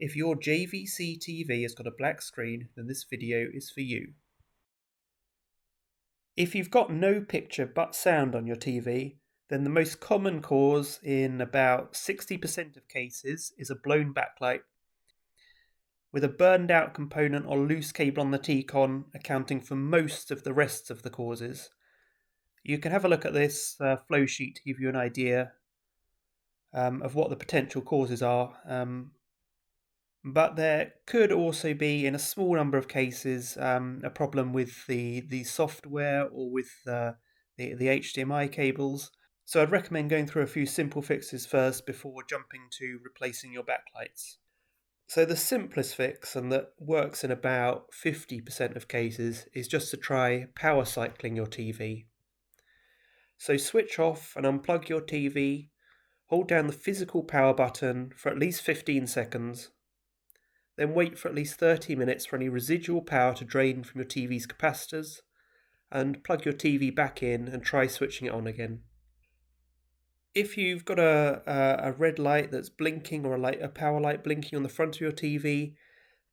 If your JVC TV has got a black screen, then this video is for you. If you've got no picture but sound on your TV, then the most common cause in about 60% of cases is a blown backlight, with a burned out component or loose cable on the T-con accounting for most of the rest of the causes. You can have a look at this flow sheet to give you an idea of what the potential causes are. But there could also be, in a small number of cases, a problem with the software or with the HDMI cables. So I'd recommend going through a few simple fixes first before jumping to replacing your backlights. So the simplest fix, and that works in about 50% of cases, is just to try power cycling your TV. So switch off and unplug your TV, hold down the physical power button for at least 15 seconds, then wait for at least 30 minutes for any residual power to drain from your TV's capacitors, and plug your TV back in and try switching it on again. If you've got a red light that's blinking or a power light blinking on the front of your TV,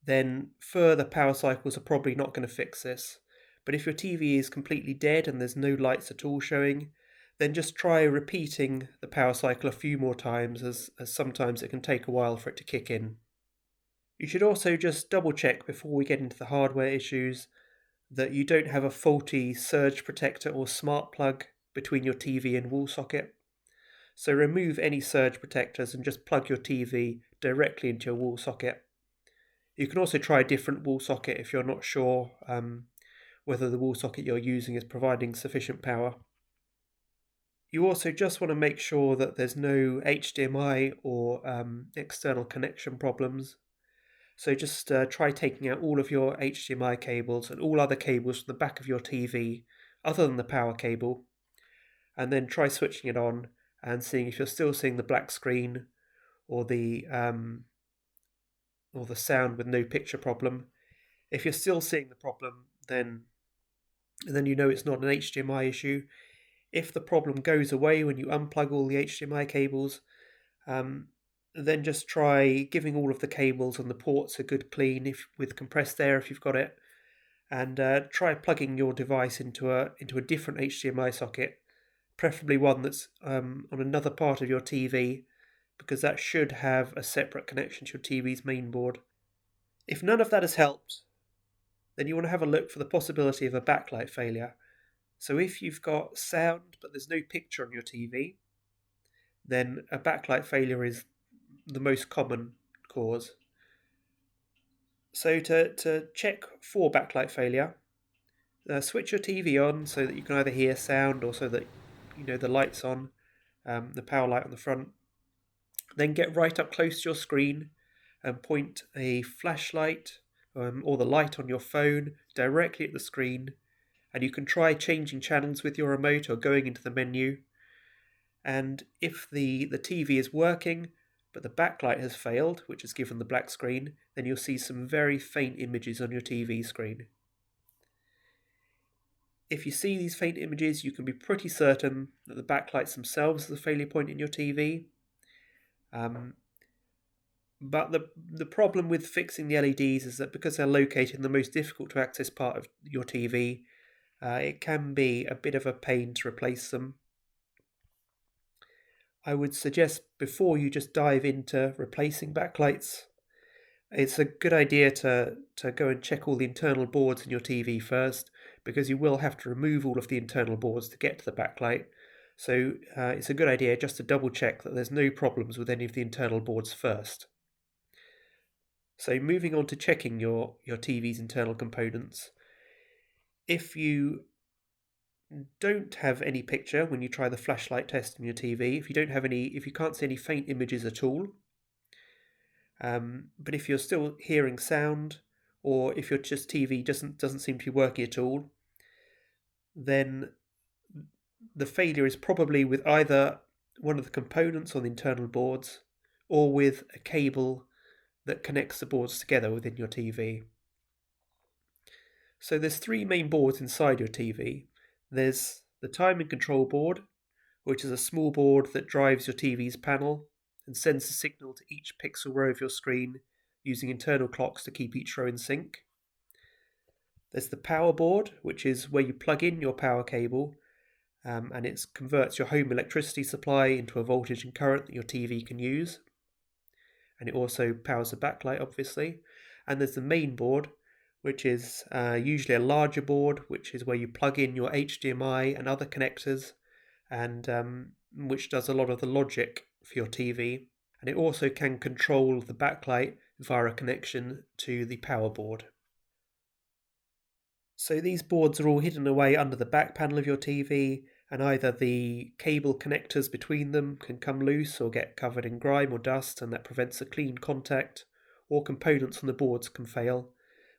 then further power cycles are probably not going to fix this. But if your TV is completely dead and there's no lights at all showing, then just try repeating the power cycle a few more times, as sometimes it can take a while for it to kick in. You should also just double check before we get into the hardware issues that you don't have a faulty surge protector or smart plug between your TV and wall socket. So remove any surge protectors and just plug your TV directly into your wall socket. You can also try a different wall socket if you're not sure whether the wall socket you're using is providing sufficient power. You also just want to make sure that there's no HDMI or external connection problems. So just try taking out all of your HDMI cables and all other cables from the back of your TV other than the power cable, and then try switching it on and seeing if you're still seeing the black screen or the sound with no picture problem. If you're still seeing the problem, then you know it's not an HDMI issue. If the problem goes away when you unplug all the HDMI cables, then just try giving all of the cables and the ports a good clean with compressed air if you've got it, and try plugging your device into a different HDMI socket, preferably one that's on another part of your TV, because that should have a separate connection to your TV's main board. If none of that has helped, then you want to have a look for the possibility of a backlight failure. So if you've got sound but there's no picture on your TV, then a backlight failure is the most common cause. So to check for backlight failure, switch your TV on so that you can either hear sound or so that you know the light's on, the power light on the front. Then get right up close to your screen and point a flashlight or the light on your phone directly at the screen, and you can try changing channels with your remote or going into the menu. And if the TV is working but the backlight has failed, which has given the black screen, then you'll see some very faint images on your TV screen. If you see these faint images, you can be pretty certain that the backlights themselves are the failure point in your TV. But the problem with fixing the LEDs is that because they're located in the most difficult to access part of your TV, it can be a bit of a pain to replace them. I would suggest before you just dive into replacing backlights, it's a good idea to go and check all the internal boards in your TV first, because you will have to remove all of the internal boards to get to the backlight. So it's a good idea just to double check that there's no problems with any of the internal boards first. So moving on to checking your TV's internal components. If you don't have any picture when you try the flashlight test on your TV, if you can't see any faint images at all, but if you're still hearing sound, or if your just TV doesn't seem to be working at all, then the failure is probably with either one of the components on the internal boards or with a cable that connects the boards together within your TV. So there's three main boards inside your TV. There's the timing control board, which is a small board that drives your TV's panel and sends a signal to each pixel row of your screen using internal clocks to keep each row in sync. There's the power board, which is where you plug in your power cable, and it converts your home electricity supply into a voltage and current that your TV can use. And it also powers the backlight, obviously. And there's the main board, which is usually a larger board, which is where you plug in your HDMI and other connectors, and which does a lot of the logic for your TV. And it also can control the backlight via a connection to the power board. So these boards are all hidden away under the back panel of your TV, and either the cable connectors between them can come loose or get covered in grime or dust, and that prevents a clean contact, or components on the boards can fail,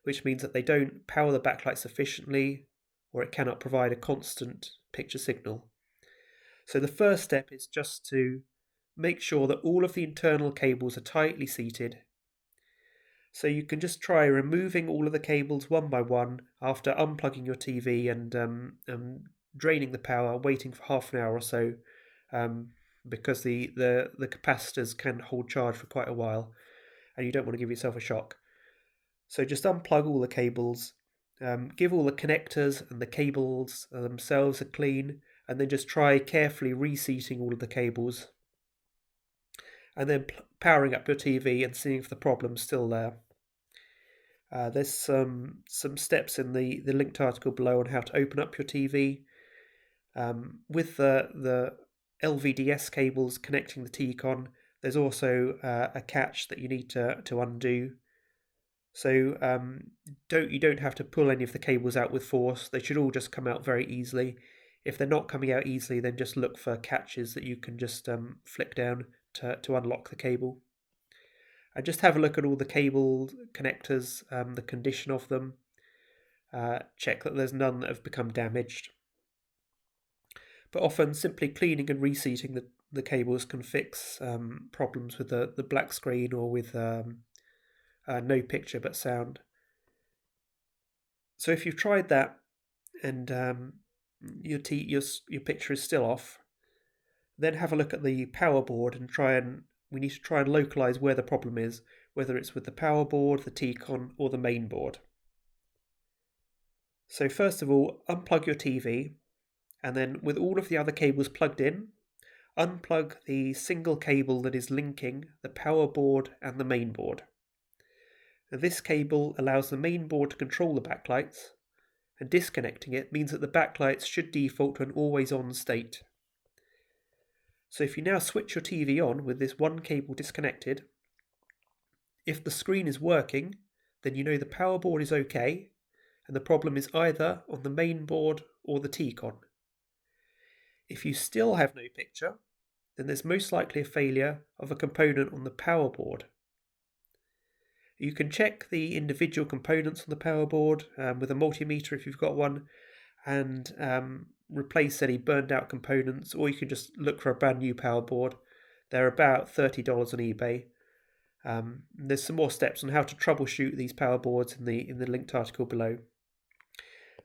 which means that they don't power the backlight sufficiently, or it cannot provide a constant picture signal. So the first step is just to make sure that all of the internal cables are tightly seated. So you can just try removing all of the cables one by one after unplugging your TV and draining the power, waiting for half an hour or so, because the capacitors can hold charge for quite a while, and you don't want to give yourself a shock. So just unplug all the cables, give all the connectors and the cables themselves a clean, and then just try carefully reseating all of the cables, and then powering up your TV and seeing if the problem's still there. There's some steps in the linked article below on how to open up your TV. With the LVDS cables connecting the T-con, there's also a catch that you need to undo. So you don't have to pull any of the cables out with force. They should all just come out very easily. If they're not coming out easily, then just look for catches that you can just flick down to unlock the cable. And just have a look at all the cable connectors, the condition of them. Check that there's none that have become damaged. But often simply cleaning and reseating the cables can fix problems with the black screen or with no picture but sound. So if you've tried that and your picture is still off, then have a look at the power board and we need to try and localize where the problem is, whether it's with the power board, the T-con, or the main board. So first of all, unplug your TV, and then with all of the other cables plugged in, unplug the single cable that is linking the power board and the main board. Now, this cable allows the main board to control the backlights, and disconnecting it means that the backlights should default to an always-on state. So if you now switch your TV on with this one cable disconnected, if the screen is working, then you know the power board is okay, and the problem is either on the main board or the T-con. If you still have no picture, then there's most likely a failure of a component on the power board. You can check the individual components on the power board with a multimeter if you've got one, and replace any burned out components, or you can just look for a brand new power board. They're about $30 on eBay. There's some more steps on how to troubleshoot these power boards in the linked article below.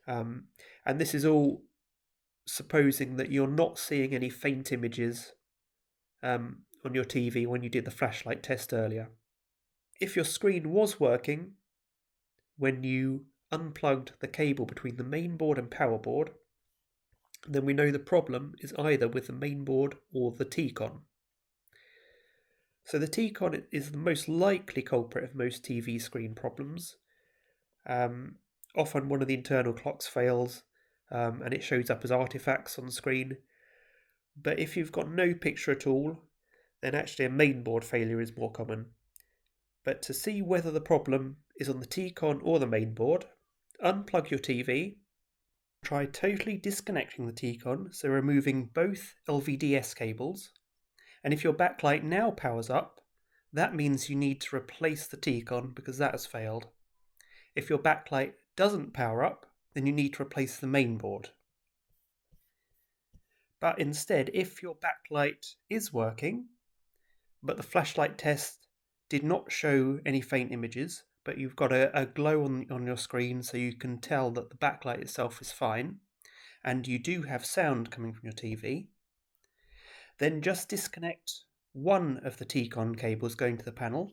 And this is all supposing that you're not seeing any faint images on your TV when you did the flashlight test earlier. If your screen was working when you unplugged the cable between the main board and power board, then we know the problem is either with the main board or the T-con. So the T-con is the most likely culprit of most TV screen problems. Often one of the internal clocks fails, and it shows up as artifacts on the screen. But if you've got no picture at all, then actually a main board failure is more common. But to see whether the problem is on the T-con or the main board, unplug your TV, try totally disconnecting the T-con, so removing both LVDS cables, and if your backlight now powers up, that means you need to replace the T-con because that has failed. If your backlight doesn't power up, then you need to replace the main board. But instead, if your backlight is working, but the flashlight test did not show any faint images, but you've got a glow on your screen so you can tell that the backlight itself is fine, and you do have sound coming from your TV, then just disconnect one of the T-con cables going to the panel,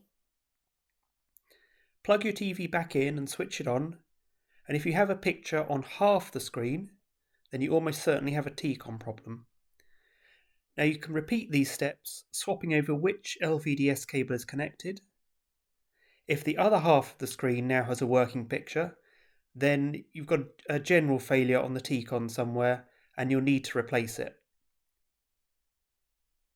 Plug your TV back in and switch it on, and if you have a picture on half the screen, then you almost certainly have a T-con problem. Now you can repeat these steps, swapping over which LVDS cable is connected. If the other half of the screen now has a working picture, then you've got a general failure on the T-con somewhere and you'll need to replace it.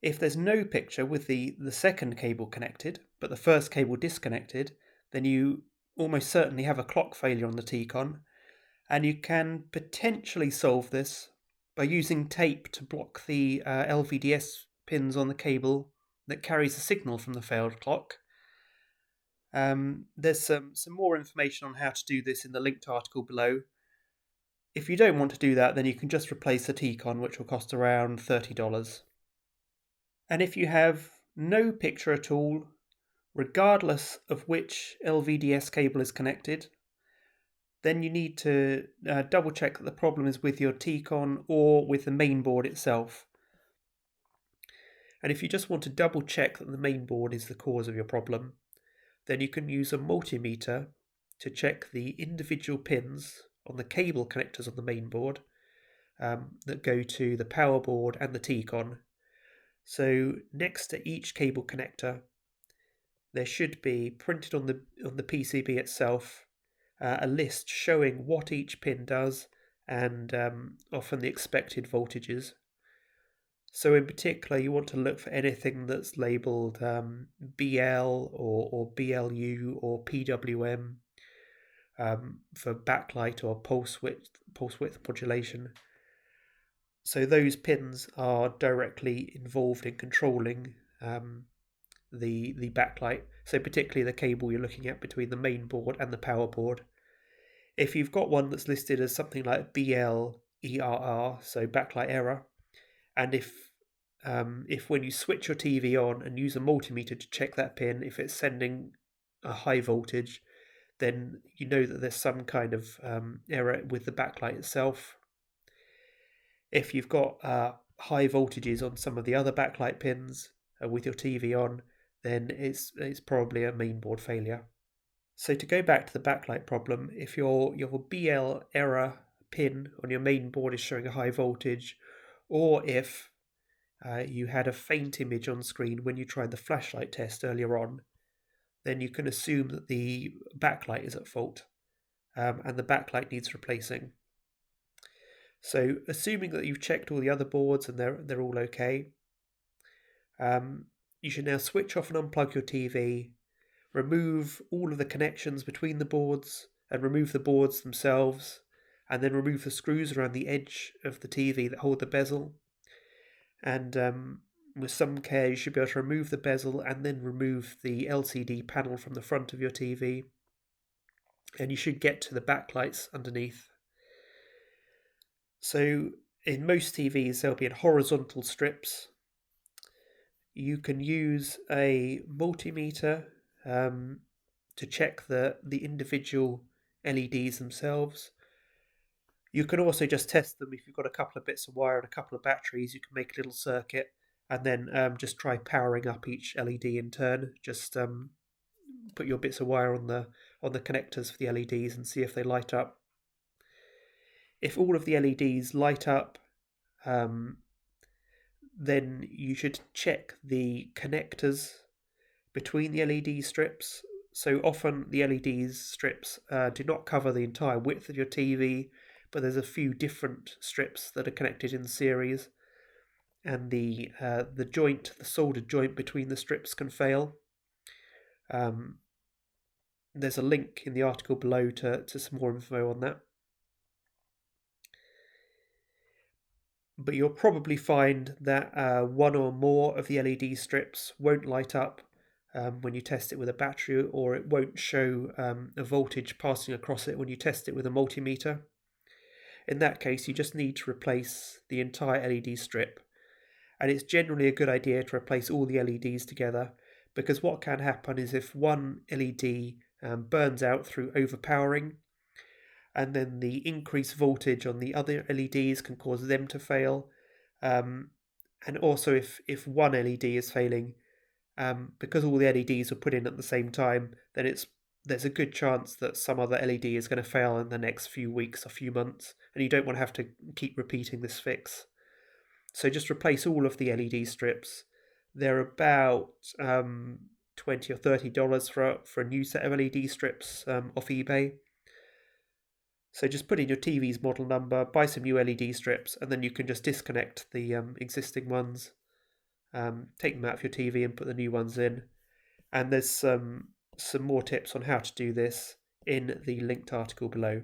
If there's no picture with the second cable connected, but the first cable disconnected, then you almost certainly have a clock failure on the T-con, and you can potentially solve this by using tape to block the LVDS pins on the cable that carries the signal from the failed clock. There's some more information on how to do this in the linked article below. If you don't want to do that, then you can just replace the T-con, which will cost around $30. And if you have no picture at all, regardless of which LVDS cable is connected, then you need to double check that the problem is with your T-con or with the main board itself. And if you just want to double check that the main board is the cause of your problem, then you can use a multimeter to check the individual pins on the cable connectors on the main board that go to the power board and the T-con. So next to each cable connector, there should be printed on the PCB itself a list showing what each pin does and often the expected voltages. So in particular, you want to look for anything that's labelled BL or BLU or PWM for backlight or pulse width modulation. So those pins are directly involved in controlling the backlight, so particularly the cable you're looking at between the main board and the power board. If you've got one that's listed as something like BL-ERR, so backlight error, and if when you switch your TV on and use a multimeter to check that pin, if it's sending a high voltage, then you know that there's some kind of error with the backlight itself. If you've got high voltages on some of the other backlight pins with your TV on, then it's probably a mainboard failure. So to go back to the backlight problem, if your BL error pin on your main board is showing a high voltage, or if you had a faint image on screen when you tried the flashlight test earlier on, then you can assume that the backlight is at fault and the backlight needs replacing. So assuming that you've checked all the other boards and they're all okay, you should now switch off and unplug your TV, remove all of the connections between the boards and remove the boards themselves, and then remove the screws around the edge of the TV that hold the bezel. And with some care, you should be able to remove the bezel and then remove the LCD panel from the front of your TV. And you should get to the backlights underneath. So in most TVs, they'll be in horizontal strips. You can use a multimeter to check the individual LEDs themselves. You can also just test them if you've got a couple of bits of wire and a couple of batteries. You can make a little circuit and then just try powering up each LED in turn. Just put your bits of wire on the connectors for the LEDs and see if they light up. If all of the LEDs light up, then you should check the connectors between the LED strips. So often the LED strips do not cover the entire width of your TV, but there's a few different strips that are connected in series, and the soldered joint between the strips can fail. There's a link in the article below to some more info on that. But you'll probably find that one or more of the LED strips won't light up when you test it with a battery, or it won't show a voltage passing across it when you test it with a multimeter. In that case, you just need to replace the entire LED strip. And it's generally a good idea to replace all the LEDs together, because what can happen is if one LED burns out through overpowering, and then the increased voltage on the other LEDs can cause them to fail. And also if one LED is failing, because all the LEDs were put in at the same time, then there's a good chance that some other LED is going to fail in the next few weeks or few months, and you don't want to have to keep repeating this fix. So just replace all of the LED strips. They're about $20 or $30 for a new set of LED strips off eBay. So just put in your TV's model number, buy some new LED strips, and then you can just disconnect the existing ones, take them out of your TV and put the new ones in. And there's some more tips on how to do this in the linked article below.